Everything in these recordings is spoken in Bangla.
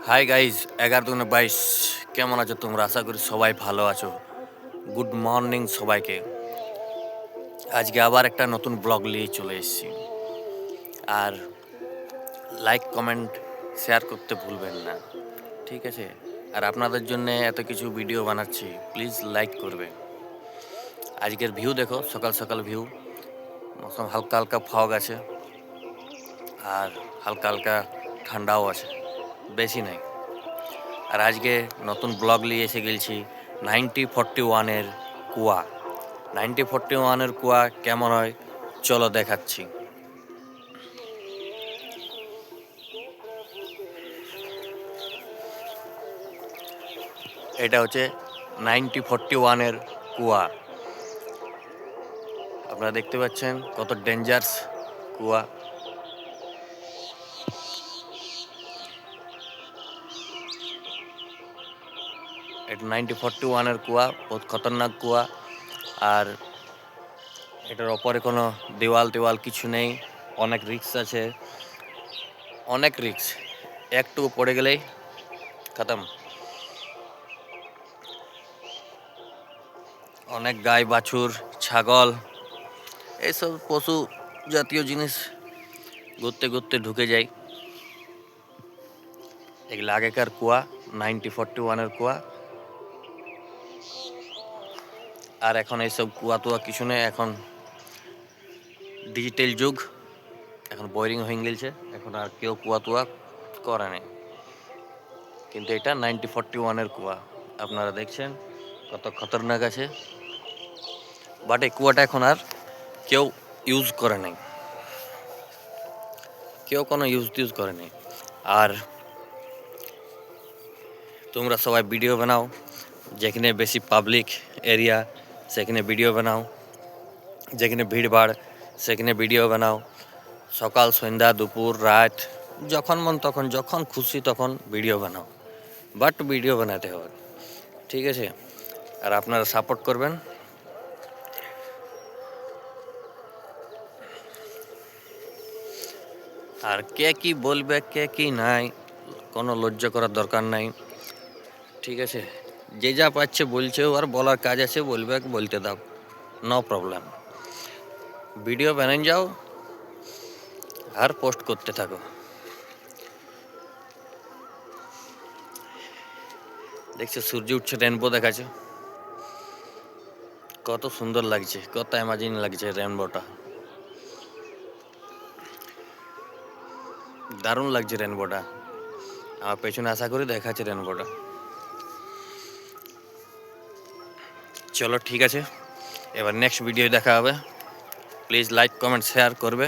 হাই গাইজ 11/2/22 কেমন আছো তোমরা? আশা করি সবাই ভালো আছো। গুড মর্নিং সবাইকে। আজকে আবার একটা নতুন ব্লগ নিয়ে চলে এসেছি। আর লাইক কমেন্ট শেয়ার করতে ভুলবেন না, ঠিক আছে? আর আপনাদের জন্য এত কিছু ভিডিও বানাচ্ছি, প্লিজ লাইক করবে। আজকের ভিউ দেখো, সকাল সকাল ভিউ, মৌসুম হালকা হালকা ফগ আছে আর হালকা হালকা ঠান্ডাও আছে, বেশি নাই। আর আজকে নতুন ব্লগ নিয়ে এসে গেছি 9041-এর কুয়া। 9041-এর কুয়া কেমন হয় চলো দেখাচ্ছি। এটা হচ্ছে 9041-এর কুয়া। আপনারা দেখতে পাচ্ছেন কত ডেঞ্জারাস কুয়া। এটা 9041-এর কুয়া, বহুত খতরনাক কুয়া। আর এটার ওপরে কোনো দেওয়াল টেওয়াল কিছু নেই, অনেক রিস্ক আছে, অনেক রিস্ক। একটু পড়ে গেলেই খতম। অনেক গাই বাছুর ছাগল এইসব পশু জাতীয় জিনিস ঘুরতে ঘুরতে ঢুকে যায়। এগুলো আগেকার কুয়া, 9041-এর কুয়া। আর এখন এইসব কুয়া টুয়া কিছু নেই, এখন ডিজিটাল যুগ, এখন বোরিং হয়ে গেছে, এখন আর কেউ কুয়া টুয়া করে নেই। কিন্তু এটা 9041-এর কুয়া, আপনারা দেখছেন কত খতরনাক আছে। বাট এই কুয়াটা এখন আর কেউ ইউজ করে নাই, কেউ কোনো ইউজ করে নেই। আর তোমরা সবাই ভিডিও বানাও, যেখানে বেশি পাবলিক এরিয়া সেখানে ভিডিও বানাও, যেখানে ভিড়ভাড় সেখানে ভিডিও বানাও। সকাল সন্ধ্যা দুপুর রাত যখন মন তখন, যখন খুশি তখন ভিডিও বানাও, বাট ভিডিও বানাতে হবে, ঠিক আছে? আর আপনারা সাপোর্ট করবেন। আর কে কি বলবে কে কি নাই, কোনো লজ্জা করার দরকার নাই, ঠিক আছে? যে যা পাচ্ছে বলছে, আর বলার কাজ আছে বলবে, বলতে দাও, নো প্রবলেম। ভিডিও বানিয়ে যাও আর পোস্ট করতে থাকো। দেখছো সূর্য উঠছে, রেনবো দেখাচ্ছে, কত সুন্দর লাগছে, কত অ্যামাজিং লাগছে রেনবোটা, দারুণ লাগছে রেনবোটা। আমার পেছনে আশা করি দেখাচ্ছে রেনবোটা। চলো ঠিক আছে, এবার নেক্সট ভিডিও দেখা হবে। প্লিজ লাইক কমেন্ট শেয়ার করবে,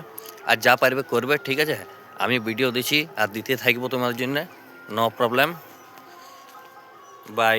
আর যা পারবে করবে, ঠিক আছে? আমি ভিডিও দিচ্ছি আর দিতে থাকবো তোমাদের জন্য, নো প্রবলেম। বাই।